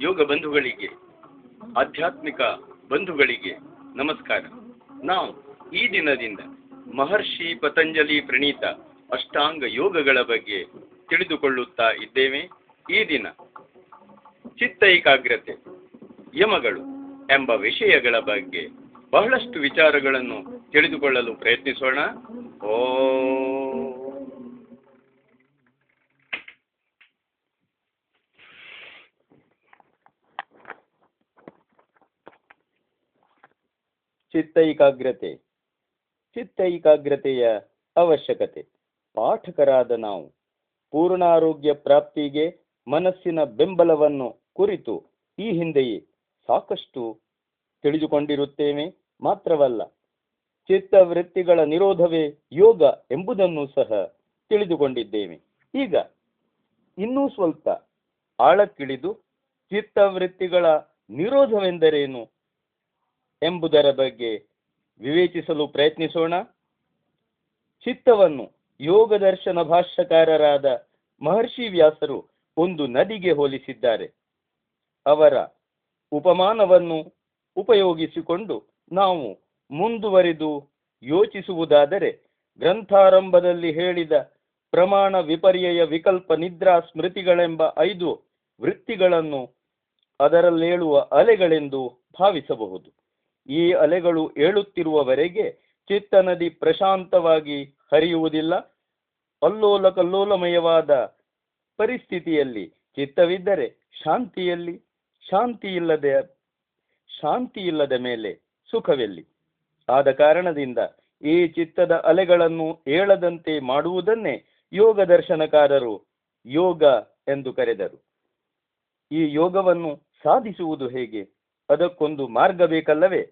ಯೋಗ ಬಂಧುಗಳಿಗೆ, ಆಧ್ಯಾತ್ಮಿಕ ಬಂಧುಗಳಿಗೆ ನಮಸ್ಕಾರ. ನಾವು ಈ ದಿನದಿಂದ ಮಹರ್ಷಿ ಪತಂಜಲಿ ಪ್ರಣೀತ ಅಷ್ಟಾಂಗ ಯೋಗಗಳ ಬಗ್ಗೆ ತಿಳಿದುಕೊಳ್ಳುತ್ತಾ ಇದ್ದೇವೆ. ಈ ದಿನ ಚಿತ್ತ ಏಕಾಗ್ರತೆ, ಯಮಗಳು ಎಂಬ ವಿಷಯಗಳ ಬಗ್ಗೆ ಬಹಳಷ್ಟು ವಿಚಾರಗಳನ್ನು ತಿಳಿದುಕೊಳ್ಳಲು ಪ್ರಯತ್ನಿಸೋಣ. ಚಿತ್ತ ಏಕಾಗ್ರತೆಯ ಅವಶ್ಯಕತೆ. ಪಾಠಕರಾದ ನಾವು ಪೂರ್ಣಾರೋಗ್ಯ ಪ್ರಾಪ್ತಿಗೆ ಮನಸ್ಸಿನ ಬೆಂಬಲವನ್ನು ಕುರಿತು ಈ ಹಿಂದೆಯೇ ಸಾಕಷ್ಟು ತಿಳಿದುಕೊಂಡಿರುತ್ತೇವೆ. ಮಾತ್ರವಲ್ಲ, ಚಿತ್ತವೃತ್ತಿಗಳ ನಿರೋಧವೇ ಯೋಗ ಎಂಬುದನ್ನು ಸಹ ತಿಳಿದುಕೊಂಡಿದ್ದೇವೆ. ಈಗ ಇನ್ನೂ ಸ್ವಲ್ಪ ಆಳಕ್ಕಿಳಿದು ಚಿತ್ತವೃತ್ತಿಗಳ ನಿರೋಧವೆಂದರೇನು ಎಂಬುದರ ಬಗ್ಗೆ ವಿವೇಚಿಸಲು ಪ್ರಯತ್ನಿಸೋಣ. ಚಿತ್ತವನ್ನು ಯೋಗ ದರ್ಶನ ಭಾಷ್ಯಕಾರರಾದ ಮಹರ್ಷಿ ವ್ಯಾಸರು ಒಂದು ನದಿಗೆ ಹೋಲಿಸಿದ್ದಾರೆ. ಅವರ ಉಪಮಾನವನ್ನು ಉಪಯೋಗಿಸಿಕೊಂಡು ನಾವು ಮುಂದುವರಿದು ಯೋಚಿಸುವುದಾದರೆ, ಗ್ರಂಥಾರಂಭದಲ್ಲಿ ಹೇಳಿದ ಪ್ರಮಾಣ, ವಿಪರ್ಯಯ, ವಿಕಲ್ಪ, ನಿದ್ರಾ, ಸ್ಮೃತಿಗಳೆಂಬ 5 ವೃತ್ತಿಗಳನ್ನು ಅದರಲ್ಲೇಳುವ ಅಲೆಗಳೆಂದು ಭಾವಿಸಬಹುದು. ಈ ಅಲೆಗಳು ಏಳುತ್ತಿರುವವರೆಗೆ ಚಿತ್ತ ನದಿ ಪ್ರಶಾಂತವಾಗಿ ಹರಿಯುವುದಿಲ್ಲ. ಅಲ್ಲೋಲ ಕಲ್ಲೋಲಮಯವಾದ ಪರಿಸ್ಥಿತಿಯಲ್ಲಿ ಚಿತ್ತವಿದ್ದರೆ ಶಾಂತಿಯಲ್ಲಿ, ಶಾಂತಿ ಇಲ್ಲದ ಮೇಲೆ ಸುಖವೆಲ್ಲಿ. ಆದ ಕಾರಣದಿಂದ ಈ ಚಿತ್ತದ ಅಲೆಗಳನ್ನು ಏಳದಂತೆ ಮಾಡುವುದನ್ನೇ ಯೋಗ ದರ್ಶನಕಾರರು ಯೋಗ ಎಂದು ಕರೆದರು. ಈ ಯೋಗವನ್ನು ಸಾಧಿಸುವುದು ಹೇಗೆ? ಅದಕ್ಕೊಂದು ಮಾರ್ಗ ಬೇಕಲ್ಲವೇ?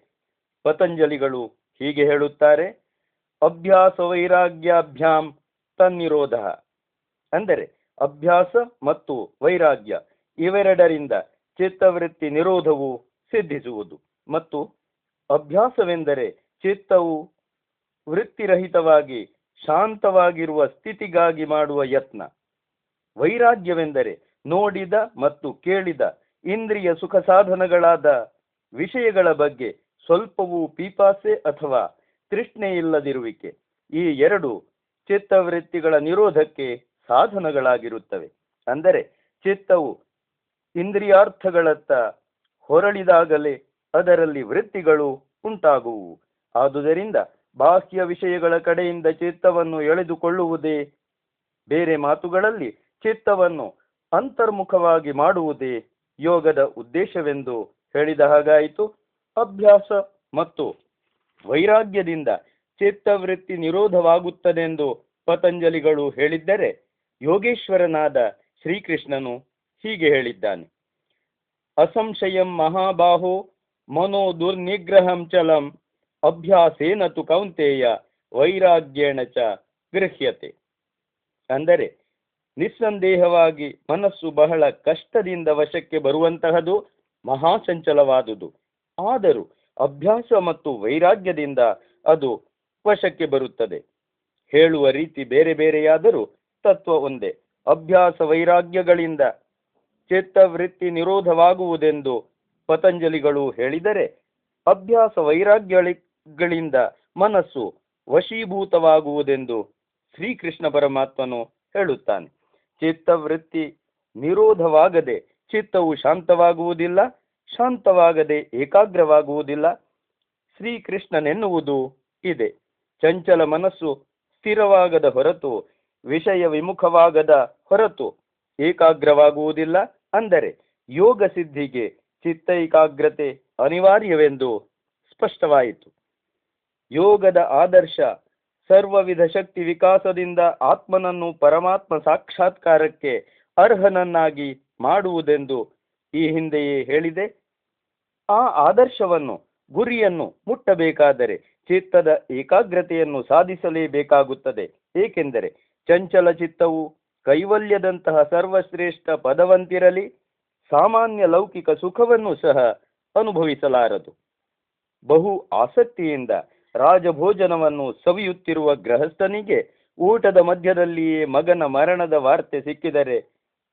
ಪತಂಜಲಿಗಳು ಹೀಗೆ ಹೇಳುತ್ತಾರೆ: ಅಭ್ಯಾಸ ವೈರಾಗ್ಯಾಭ್ಯಾಂ ತನ್ನಿರೋಧ. ಅಂದರೆ ಅಭ್ಯಾಸ ಮತ್ತು ವೈರಾಗ್ಯ ಇವೆರಡರಿಂದ ಚಿತ್ತವೃತ್ತಿ ನಿರೋಧವು ಸಿದ್ಧಿಸುವುದು. ಮತ್ತು ಅಭ್ಯಾಸವೆಂದರೆ ಚಿತ್ತವು ವೃತ್ತಿರಹಿತವಾಗಿ ಶಾಂತವಾಗಿರುವ ಸ್ಥಿತಿಗಾಗಿ ಮಾಡುವ ಯತ್ನ. ವೈರಾಗ್ಯವೆಂದರೆ ನೋಡಿದ ಮತ್ತು ಕೇಳಿದ ಇಂದ್ರಿಯ ಸುಖ ಸಾಧನಗಳಾದ ವಿಷಯಗಳ ಬಗ್ಗೆ ಸ್ವಲ್ಪವೂ ಪೀಪಾಸೆ ಅಥವಾ ತೃಷ್ಣೆ ಇಲ್ಲದಿರುವಿಕೆ. ಈ 2 ಚಿತ್ತವೃತ್ತಿಗಳ ನಿರೋಧಕ್ಕೆ ಸಾಧನಗಳಾಗಿರುತ್ತವೆ. ಅಂದರೆ ಚಿತ್ತವು ಇಂದ್ರಿಯಾರ್ಥಗಳತ್ತ ಹೊರಳಿದಾಗಲೇ ಅದರಲ್ಲಿ ವೃತ್ತಿಗಳು ಉಂಟಾಗುವು. ಆದುದರಿಂದ ಬಾಹ್ಯ ವಿಷಯಗಳ ಕಡೆಯಿಂದ ಚಿತ್ತವನ್ನು ಎಳೆದುಕೊಳ್ಳುವುದೇ, ಬೇರೆ ಮಾತುಗಳಲ್ಲಿ ಚಿತ್ತವನ್ನು ಅಂತರ್ಮುಖವಾಗಿ ಮಾಡುವುದೇ ಯೋಗದ ಉದ್ದೇಶವೆಂದು ಹೇಳಿದ ಹಾಗಾಯಿತು. ಅಭ್ಯಾಸ ಮತ್ತು ವೈರಾಗ್ಯದಿಂದ ಚಿತ್ತವೃತ್ತಿ ನಿರೋಧವಾಗುತ್ತದೆಂದು ಪತಂಜಲಿಗಳು ಹೇಳಿದ್ದರೆ, ಯೋಗೇಶ್ವರನಾದ ಶ್ರೀಕೃಷ್ಣನು ಹೀಗೆ ಹೇಳಿದ್ದಾನೆ: ಅಸಂಶಯಂ ಮಹಾಬಾಹೋ ಮನೋ ದುರ್ನಿಗ್ರಹಂ ಚಲಂ ಅಭ್ಯಾಸೇನ ತು ಕೌಂತೇಯ ವೈರಾಗ್ಯೇಣ ಚ ಗೃಹ್ಯತೆ. ಅಂದರೆ ನಿಸ್ಸಂದೇಹವಾಗಿ ಮನಸ್ಸು ಬಹಳ ಕಷ್ಟದಿಂದ ವಶಕ್ಕೆ ಬರುವಂತಹದು, ಮಹಾಚಂಚಲವಾದುದು. ಆದರೂ ಅಭ್ಯಾಸ ಮತ್ತು ವೈರಾಗ್ಯದಿಂದ ಅದು ವಶಕ್ಕೆ ಬರುತ್ತದೆ. ಹೇಳುವ ರೀತಿ ಬೇರೆ ಬೇರೆಯಾದರೂ ತತ್ವ ಒಂದೇ. ಅಭ್ಯಾಸ ವೈರಾಗ್ಯಗಳಿಂದ ಚಿತ್ತವೃತ್ತಿ ನಿರೋಧವಾಗುವುದೆಂದು ಪತಂಜಲಿಗಳು ಹೇಳಿದರೆ, ಅಭ್ಯಾಸ ವೈರಾಗ್ಯಗಳಿಂದ ಮನಸ್ಸು ವಶೀಭೂತವಾಗುವುದೆಂದು ಶ್ರೀಕೃಷ್ಣ ಪರಮಾತ್ಮನು ಹೇಳುತ್ತಾನೆ. ಚಿತ್ತವೃತ್ತಿ ನಿರೋಧವಾಗದೆ ಚಿತ್ತವು ಶಾಂತವಾಗುವುದಿಲ್ಲ, ಶಾಂತವಾಗದೆ ಏಕಾಗ್ರವಾಗುವುದಿಲ್ಲ. ಶ್ರೀಕೃಷ್ಣನೆನ್ನುವುದು ಇದೆ: ಚಂಚಲ ಮನಸ್ಸು ಸ್ಥಿರವಾಗದ ಹೊರತು, ವಿಷಯ ವಿಮುಖವಾಗದ ಹೊರತು ಏಕಾಗ್ರವಾಗುವುದಿಲ್ಲ. ಅಂದರೆ ಯೋಗ ಸಿದ್ಧಿಗೆ ಚಿತ್ತ ಏಕಾಗ್ರತೆ ಅನಿವಾರ್ಯವೆಂದು ಸ್ಪಷ್ಟವಾಯಿತು. ಯೋಗದ ಆದರ್ಶ ಸರ್ವವಿಧ ಶಕ್ತಿ ವಿಕಾಸದಿಂದ ಆತ್ಮನನ್ನು ಪರಮಾತ್ಮ ಸಾಕ್ಷಾತ್ಕಾರಕ್ಕೆ ಅರ್ಹನನ್ನಾಗಿ ಮಾಡುವುದೆಂದು ಈ ಹಿಂದೆಯೇ ಹೇಳಿದೆ. ಆ ಆದರ್ಶವನ್ನು, ಗುರಿಯನ್ನು ಮುಟ್ಟಬೇಕಾದರೆ ಚಿತ್ತದ ಏಕಾಗ್ರತೆಯನ್ನು ಸಾಧಿಸಲೇಬೇಕಾಗುತ್ತದೆ. ಏಕೆಂದರೆ ಚಂಚಲ ಚಿತ್ತವು ಕೈವಲ್ಯದಂತಹ ಸರ್ವಶ್ರೇಷ್ಠ ಪದವಂತಿರಲಿ ಸಾಮಾನ್ಯ ಲೌಕಿಕ ಸುಖವನ್ನು ಸಹ ಅನುಭವಿಸಲಾರದು. ಬಹು ಆಸಕ್ತಿಯಿಂದ ರಾಜಭೋಜನವನ್ನು ಸವಿಯುತ್ತಿರುವ ಗೃಹಸ್ಥನಿಗೆ ಊಟದ ಮಧ್ಯದಲ್ಲಿಯೇ ಮಗನ ಮರಣದ ವಾರ್ತೆ ಸಿಕ್ಕಿದರೆ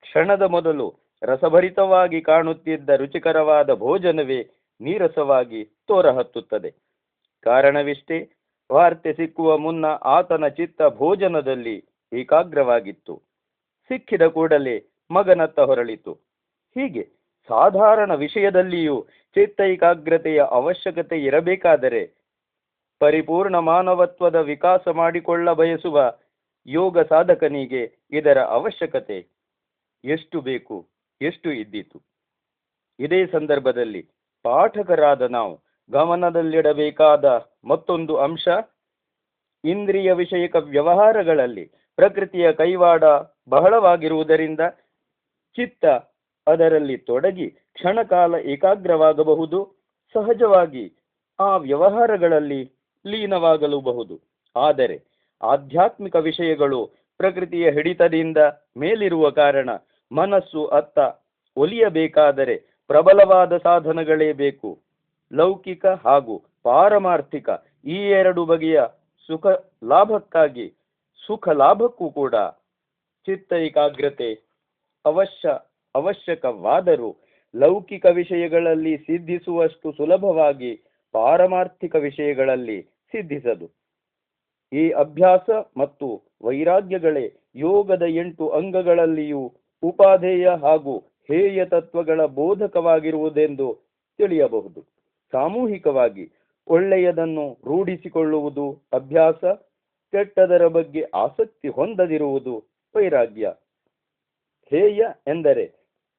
ಕ್ಷಣದ ಮೊದಲು ರಸಭರಿತವಾಗಿ ಕಾಣುತ್ತಿದ್ದ ರುಚಿಕರವಾದ ಭೋಜನವೇ ನೀರಸವಾಗಿ ತೋರಹತ್ತುತ್ತದೆ. ಕಾರಣವಿಷ್ಟೇ, ವಾರ್ತೆ ಸಿಕ್ಕುವ ಮುನ್ನ ಆತನ ಚಿತ್ತ ಭೋಜನದಲ್ಲಿ ಏಕಾಗ್ರವಾಗಿತ್ತು. ಸಿಕ್ಕಿದ ಕೂಡಲೇ ಮಗನತ್ತ ಹೊರಳಿತು. ಹೀಗೆ ಸಾಧಾರಣ ವಿಷಯದಲ್ಲಿಯೂ ಚಿತ್ತ ಏಕಾಗ್ರತೆಯ ಅವಶ್ಯಕತೆ ಇರಬೇಕಾದರೆ ಪರಿಪೂರ್ಣ ಮಾನವತ್ವದ ವಿಕಾಸ ಮಾಡಿಕೊಳ್ಳ ಬಯಸುವ ಯೋಗ ಸಾಧಕನಿಗೆ ಇದರ ಅವಶ್ಯಕತೆ ಎಷ್ಟು ಬೇಕು, ಎಷ್ಟು ಇದ್ದಿತು. ಇದೇ ಸಂದರ್ಭದಲ್ಲಿ ಪಾಠಕರಾದ ನಾವು ಗಮನದಲ್ಲಿಡಬೇಕಾದ ಮತ್ತೊಂದು ಅಂಶ, ಇಂದ್ರಿಯ ವಿಷಯಕ ವ್ಯವಹಾರಗಳಲ್ಲಿ ಪ್ರಕೃತಿಯ ಕೈವಾಡ ಬಹಳವಾಗಿರುವುದರಿಂದ ಚಿತ್ತ ಅದರಲ್ಲಿ ತೊಡಗಿ ಕ್ಷಣಕಾಲ ಏಕಾಗ್ರವಾಗಬಹುದು. ಸಹಜವಾಗಿ ಆ ವ್ಯವಹಾರಗಳಲ್ಲಿ ಲೀನವಾಗಲೂಬಹುದು. ಆದರೆ ಆಧ್ಯಾತ್ಮಿಕ ವಿಷಯಗಳು ಪ್ರಕೃತಿಯ ಹಿಡಿತದಿಂದ ಮೇಲಿರುವ ಕಾರಣ ಮನಸ್ಸು ಅತ್ತ ಒಲಿಯಬೇಕಾದರೆ ಪ್ರಬಲವಾದ ಸಾಧನಗಳೇ ಬೇಕು. ಲೌಕಿಕ ಹಾಗೂ ಪಾರಮಾರ್ಥಿಕ ಈ ಎರಡು ಬಗೆಯ ಸುಖ ಲಾಭಕ್ಕೂ ಕೂಡ ಚಿತ್ತ ಏಕಾಗ್ರತೆ ಅವಶ್ಯಕವಾದರೂ ಲೌಕಿಕ ವಿಷಯಗಳಲ್ಲಿ ಸಿದ್ಧಿಸುವಷ್ಟು ಸುಲಭವಾಗಿ ಪಾರಮಾರ್ಥಿಕ ವಿಷಯಗಳಲ್ಲಿ ಸಿದ್ಧಿಸದು. ಈ ಅಭ್ಯಾಸ ಮತ್ತು ವೈರಾಗ್ಯಗಳೇ ಯೋಗದ 8 ಅಂಗಗಳಲ್ಲಿಯೂ ಉಪಾಧೇಯ ಹಾಗೂ ಹೇಯ ತತ್ವಗಳ ಬೋಧಕವಾಗಿರುವುದೆಂದು ತಿಳಿಯಬಹುದು. ಸಾಮೂಹಿಕವಾಗಿ ಒಳ್ಳೆಯದನ್ನು ರೂಢಿಸಿಕೊಳ್ಳುವುದು ಅಭ್ಯಾಸ, ಕೆಟ್ಟದರ ಬಗ್ಗೆ ಆಸಕ್ತಿ ಹೊಂದದಿರುವುದು ವೈರಾಗ್ಯ. ಹೇಯ ಎಂದರೆ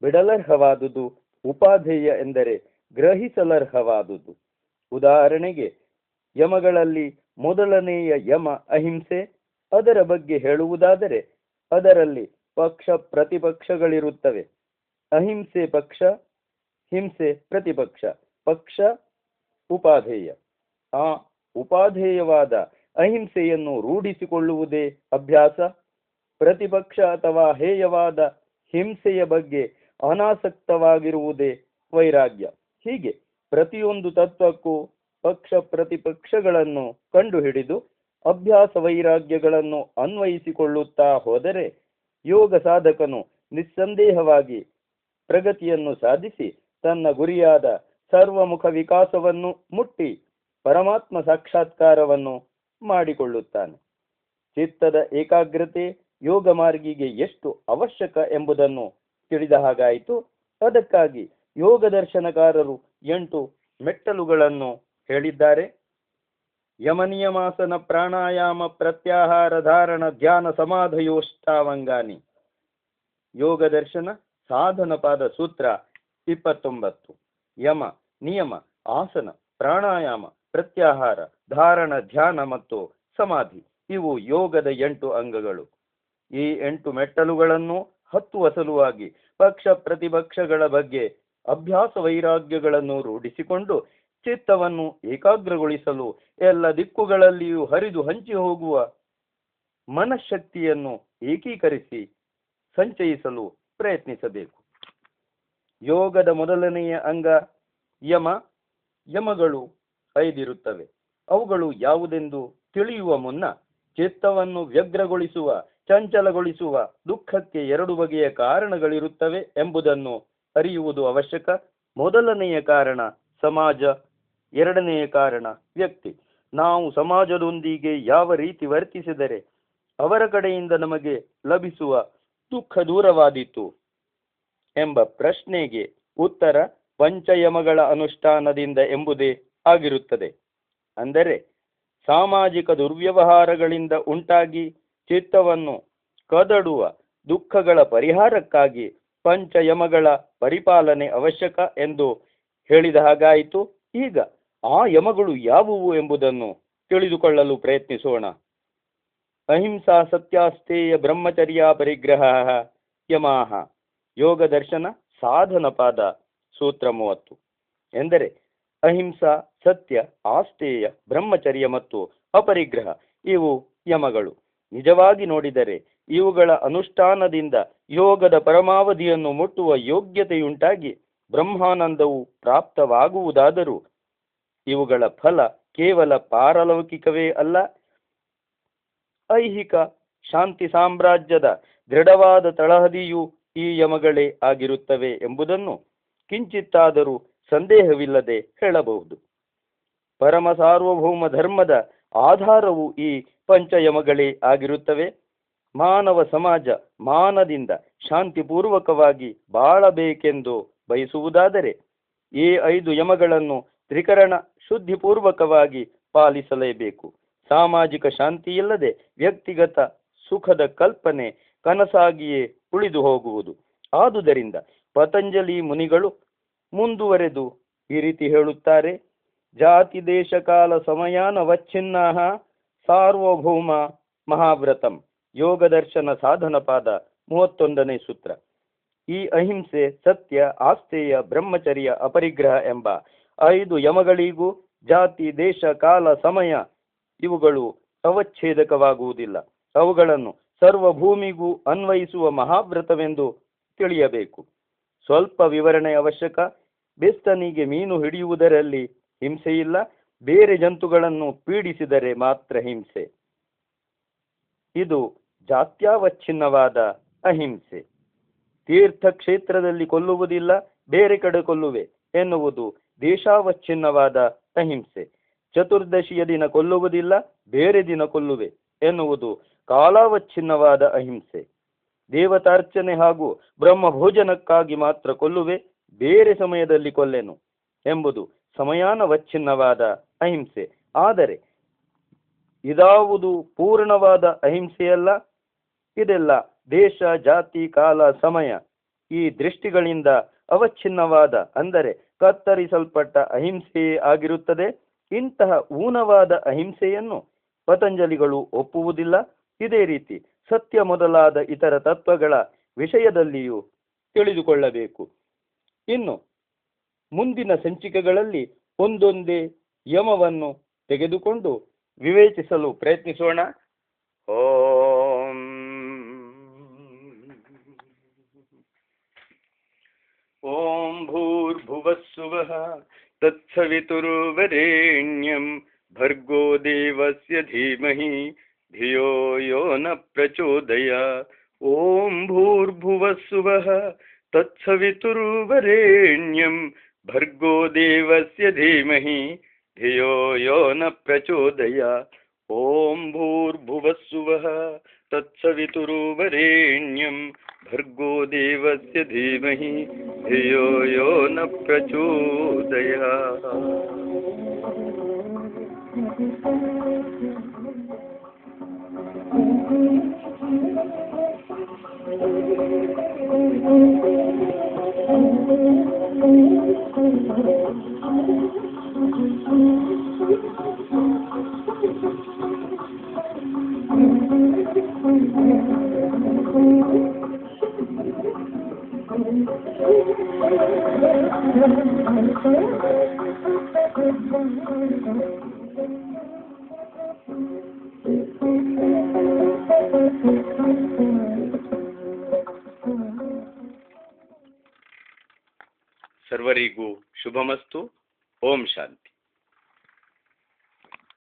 ಬಿಡಲರ್ಹವಾದುದು, ಉಪಾಧೇಯ ಎಂದರೆ ಗ್ರಹಿಸಲರ್ಹವಾದುದು. ಉದಾಹರಣೆಗೆ, ಯಮಗಳಲ್ಲಿ ಮೊದಲನೆಯ ಯಮ ಅಹಿಂಸೆ. ಅದರ ಬಗ್ಗೆ ಹೇಳುವುದಾದರೆ ಅದರಲ್ಲಿ ಪಕ್ಷ ಪ್ರತಿಪಕ್ಷಗಳಿರುತ್ತವೆ. ಅಹಿಂಸೆ ಪಕ್ಷ, ಹಿಂಸೆ ಪ್ರತಿಪಕ್ಷ. ಪಕ್ಷ ಉಪಾಧೇಯ. ಆ ಉಪಾಧೇಯವಾದ ಅಹಿಂಸೆಯನ್ನು ರೂಢಿಸಿಕೊಳ್ಳುವುದೇ ಅಭ್ಯಾಸ. ಪ್ರತಿಪಕ್ಷ ಅಥವಾ ಹೇಯವಾದ ಹಿಂಸೆಯ ಬಗ್ಗೆ ಅನಾಸಕ್ತವಾಗಿರುವುದೇ ವೈರಾಗ್ಯ. ಹೀಗೆ ಪ್ರತಿಯೊಂದು ತತ್ವಕ್ಕೂ ಪಕ್ಷ ಪ್ರತಿಪಕ್ಷಗಳನ್ನು ಕಂಡುಹಿಡಿದು ಅಭ್ಯಾಸ ವೈರಾಗ್ಯಗಳನ್ನು ಅನ್ವಯಿಸಿಕೊಳ್ಳುತ್ತಾ ಹೋದರೆ ಯೋಗ ಸಾಧಕನು ನಿಸ್ಸಂದೇಹವಾಗಿ ಪ್ರಗತಿಯನ್ನು ಸಾಧಿಸಿ ತನ್ನ ಗುರಿಯಾದ ಸರ್ವಮುಖ ವಿಕಾಸವನ್ನು ಮುಟ್ಟಿ ಪರಮಾತ್ಮ ಸಾಕ್ಷಾತ್ಕಾರವನ್ನು ಮಾಡಿಕೊಳ್ಳುತ್ತಾನೆ. ಚಿತ್ತದ ಏಕಾಗ್ರತೆ ಯೋಗ ಮಾರ್ಗಿಗೆ ಎಷ್ಟು ಅವಶ್ಯಕ ಎಂಬುದನ್ನು ತಿಳಿದ ಹಾಗಾಯಿತು. ಅದಕ್ಕಾಗಿ ಯೋಗ ದರ್ಶನಕಾರರು 8 ಮೆಟ್ಟಲುಗಳನ್ನು ಹೇಳಿದ್ದಾರೆ. ಯಮನಿಯಮಾಸನ ಪ್ರಾಣಾಯಾಮ ಪ್ರತ್ಯಾಹಾರ ಧಾರಣ ಧ್ಯಾನ ಸಮಾಧಯೋಷ್ಟಾವಂಗಾನಿ. ಯೋಗ ದರ್ಶನ ಸಾಧನ ಪಾದ ಸೂತ್ರ 29. ಯಮ, ನಿಯಮ, ಆಸನ, ಪ್ರಾಣಾಯಾಮ, ಪ್ರತ್ಯಾಹಾರ, ಧಾರಣ, ಧ್ಯಾನ ಮತ್ತು ಸಮಾಧಿ ಇವು ಯೋಗದ 8 ಅಂಗಗಳು. ಈ 8 ಮೆಟ್ಟಲುಗಳನ್ನು ಹತ್ತುವ ಸಲುವಾಗಿ ಪಕ್ಷ ಪ್ರತಿಪಕ್ಷಗಳ ಬಗ್ಗೆ ಅಭ್ಯಾಸ ವೈರಾಗ್ಯಗಳನ್ನು ರೂಢಿಸಿಕೊಂಡು ಚಿತ್ತವನ್ನು ಏಕಾಗ್ರಗೊಳಿಸಲು ಎಲ್ಲ ದಿಕ್ಕುಗಳಲ್ಲಿಯೂ ಹರಿದು ಹಂಚಿ ಹೋಗುವ ಮನಃಶಕ್ತಿಯನ್ನು ಏಕೀಕರಿಸಿ ಸಂಚಯಿಸಲು ಪ್ರಯತ್ನಿಸಬೇಕು. ಯೋಗದ ಮೊದಲನೆಯ ಅಂಗ ಯಮ. ಯಮಗಳು 5 ಇರುತ್ತವೆ. ಅವುಗಳು ಯಾವುದೆಂದು ತಿಳಿಯುವ ಮುನ್ನ ಚಿತ್ತವನ್ನು ವ್ಯಗ್ರಗೊಳಿಸುವ, ಚಂಚಲಗೊಳಿಸುವ ದುಃಖಕ್ಕೆ 2 ಬಗೆಯ ಕಾರಣಗಳಿರುತ್ತವೆ ಎಂಬುದನ್ನು ಅರಿಯುವುದು ಅವಶ್ಯಕ. ಮೊದಲನೆಯ ಕಾರಣ ಸಮಾಜ, ಎರಡನೆಯ ಕಾರಣ ವ್ಯಕ್ತಿ. ನಾವು ಸಮಾಜದೊಂದಿಗೆ ಯಾವ ರೀತಿ ವರ್ತಿಸಿದರೆ ಅವರ ಕಡೆಯಿಂದ ನಮಗೆ ಲಭಿಸುವ ದುಃಖ ದೂರವಾದೀತು ಎಂಬ ಪ್ರಶ್ನೆಗೆ ಉತ್ತರ ಪಂಚಯಮಗಳ ಅನುಷ್ಠಾನದಿಂದ ಎಂಬುದೇ ಆಗಿರುತ್ತದೆ. ಅಂದರೆ ಸಾಮಾಜಿಕ ದುರ್ವ್ಯವಹಾರಗಳಿಂದ ಉಂಟಾಗಿ ಚಿತ್ತವನ್ನು ಕದಡುವ ದುಃಖಗಳ ಪರಿಹಾರಕ್ಕಾಗಿ ಪಂಚಯಮಗಳ ಪರಿಪಾಲನೆ ಅವಶ್ಯಕ ಎಂದು ಹೇಳಿದ ಹಾಗಾಯಿತು. ಈಗ ಆ ಯಮಗಳು ಯಾವುವು ಎಂಬುದನ್ನು ತಿಳಿದುಕೊಳ್ಳಲು ಪ್ರಯತ್ನಿಸೋಣ. ಅಹಿಂಸಾ ಸತ್ಯಾಸ್ತೇಯ ಬ್ರಹ್ಮಚರ್ಯ ಪರಿಗ್ರಹ ಯಮಾಹ. ಯೋಗ ದರ್ಶನ ಸಾಧನಪಾದ ಸೂತ್ರ 30 ಎಂದರೆ ಅಹಿಂಸಾ, ಸತ್ಯ, ಆಸ್ತೇಯ, ಬ್ರಹ್ಮಚರ್ಯ ಮತ್ತು ಅಪರಿಗ್ರಹ ಇವು ಯಮಗಳು. ನಿಜವಾಗಿ ನೋಡಿದರೆ ಇವುಗಳ ಅನುಷ್ಠಾನದಿಂದ ಯೋಗದ ಪರಮಾವಧಿಯನ್ನು ಮುಟ್ಟುವ ಯೋಗ್ಯತೆಯುಂಟಾಗಿ ಬ್ರಹ್ಮಾನಂದವು ಪ್ರಾಪ್ತವಾಗುವುದಾದರೂ ಇವುಗಳ ಫಲ ಕೇವಲ ಪಾರಲೌಕಿಕವೇ ಅಲ್ಲ, ಐಹಿಕ ಶಾಂತಿ ಸಾಮ್ರಾಜ್ಯದ ದೃಢವಾದ ತಳಹದಿಯೂ ಈ ಯಮಗಳೇ ಆಗಿರುತ್ತವೆ ಎಂಬುದನ್ನು ಕಿಂಚಿತ್ತಾದರೂ ಸಂದೇಹವಿಲ್ಲದೆ ಹೇಳಬಹುದು. ಪರಮ ಸಾರ್ವಭೌಮ ಧರ್ಮದ ಆಧಾರವು ಈ ಪಂಚಯಮಗಳೇ ಆಗಿರುತ್ತವೆ. ಮಾನವ ಸಮಾಜ ಮಾನದಿಂದ ಶಾಂತಿಪೂರ್ವಕವಾಗಿ ಬಾಳಬೇಕೆಂದು ಬಯಸುವುದಾದರೆ ಈ 5 ಯಮಗಳನ್ನು ತ್ರಿಕರಣ ಶುದ್ಧಿಪೂರ್ವಕವಾಗಿ ಪಾಲಿಸಲೇಬೇಕು. ಸಾಮಾಜಿಕ ಶಾಂತಿಯಿಲ್ಲದೆ ವ್ಯಕ್ತಿಗತ ಸುಖದ ಕಲ್ಪನೆ ಕನಸಾಗಿಯೇ ಉಳಿದು ಹೋಗುವುದು. ಆದುದರಿಂದ ಪತಂಜಲಿ ಮುನಿಗಳು ಮುಂದುವರೆದು ಈ ರೀತಿ ಹೇಳುತ್ತಾರೆ: ಜಾತಿ ದೇಶ ಕಾಲ ಸಮಯಾನವಚ್ಛಿನ್ನಾ ಸಾರ್ವಭೌಮ ಮಹಾವ್ರತಂ. ಯೋಗ ದರ್ಶನ ಸಾಧನಪಾದ 31ನೇ ಸೂತ್ರ. ಈ ಅಹಿಂಸೆ, ಸತ್ಯ, ಆಸ್ತೇಯ, ಬ್ರಹ್ಮಚರ್ಯ, ಅಪರಿಗ್ರಹ ಎಂಬ 5 ಯಮಗಳಿಗೂ ಜಾತಿ ದೇಶ ಕಾಲ ಸಮಯ ಇವುಗಳು ಅವಚ್ಛೇದಕವಾಗುವುದಿಲ್ಲ. ಅವುಗಳನ್ನು ಸರ್ವಭೂಮಿಗೂ ಅನ್ವಯಿಸುವ ಮಹಾವ್ರತವೆಂದು ತಿಳಿಯಬೇಕು. ಸ್ವಲ್ಪ ವಿವರಣೆ ಅವಶ್ಯಕ. ಬೆಸ್ತನಿಗೆ ಮೀನು ಹಿಡಿಯುವುದರಲ್ಲಿ ಹಿಂಸೆಯಿಲ್ಲ, ಬೇರೆ ಜಂತುಗಳನ್ನು ಪೀಡಿಸಿದರೆ ಮಾತ್ರ ಹಿಂಸೆ. ಇದು ಜಾತ್ಯಾವಚ್ಛಿನ್ನವಾದ ಅಹಿಂಸೆ. ತೀರ್ಥಕ್ಷೇತ್ರದಲ್ಲಿ ಕೊಲ್ಲುವುದಿಲ್ಲ, ಬೇರೆ ಕಡೆ ಕೊಲ್ಲುವೆ ಎನ್ನುವುದು ದೇಶಾವಚ್ಛಿನ್ನವಾದ ಅಹಿಂಸೆ. ಚತುರ್ದಶಿಯ ದಿನ ಕೊಲ್ಲುವುದಿಲ್ಲ, ಬೇರೆ ದಿನ ಕೊಲ್ಲುವೆ ಎನ್ನುವುದು ಕಾಲಾವಚ್ಛಿನ್ನವಾದ ಅಹಿಂಸೆ. ದೇವತಾರ್ಚನೆ ಹಾಗೂ ಬ್ರಹ್ಮ ಭೋಜನಕ್ಕಾಗಿ ಮಾತ್ರ ಕೊಲ್ಲುವೆ, ಬೇರೆ ಸಮಯದಲ್ಲಿ ಕೊಲ್ಲೆನು ಎಂಬುದು ಸಮಯಾನವಚ್ಛಿನ್ನವಾದ ಅಹಿಂಸೆ. ಆದರೆ ಇದಾವುದು ಪೂರ್ಣವಾದ ಅಹಿಂಸೆಯಲ್ಲ. ಇದೆಲ್ಲ ದೇಶ, ಜಾತಿ, ಕಾಲ, ಸಮಯ ಈ ದೃಷ್ಟಿಗಳಿಂದ ಅವಚ್ಛಿನ್ನವಾದ, ಅಂದರೆ ಕತ್ತರಿಸಲ್ಪಟ್ಟ ಅಹಿಂಸೆಯೇ ಆಗಿರುತ್ತದೆ. ಇಂತಹ ಊನವಾದ ಅಹಿಂಸೆಯನ್ನು ಪತಂಜಲಿಗಳು ಒಪ್ಪುವುದಿಲ್ಲ. ಇದೇ ರೀತಿ ಸತ್ಯ ಮೊದಲಾದ ಇತರ ತತ್ವಗಳ ವಿಷಯದಲ್ಲಿಯೂ ತಿಳಿದುಕೊಳ್ಳಬೇಕು. ಇನ್ನು ಮುಂದಿನ ಸಂಚಿಕೆಗಳಲ್ಲಿ ಒಂದೊಂದೇ ಯಮವನ್ನು ತೆಗೆದುಕೊಂಡು ವಿವೇಚಿಸಲು ಪ್ರಯತ್ನಿಸೋಣ. ಓಂ ಓಂ ಭೂರ್ಭುವಸ್ಸುವಃ ತತ್ಸವಿತುರ್ವರೆಣ್ಯಂ ಭರ್ಗೋ ದೇವಸ್ಯ ಧೀಮಹಿ ಧಿಯೋ ಯೋ ನ ಪ್ರಚೋದಯಾತ್. ಓಂ ಭೂರ್ಭುವಸ್ಸುವಃ ತತ್ಸವಿತುರ್ವರೆಣ್ಯಂ ಭರ್ಗೋ ದೇವಸ್ಯ ಧೀಮಹಿ ಧಿಯೋ ಯೋ ನ ಪ್ರಚೋದಯಾತ್. ಓಂ ಭೂರ್ಭುವಸ್ಸುವಃ ತತ್ಸವಿತುರ್ವರೆಣ್ಯಂ ಭರ್ಗೋ ದೇವಸ್ಯ ಧೀಮಹಿ ಧಿಯೋ ಯೋ ನ ಪ್ರಚೋದಯಾತ್. ಸರ್ವರಿಗೂ ಶುಭಮಸ್ತು. ಓಂ ಶಾಂತಿ.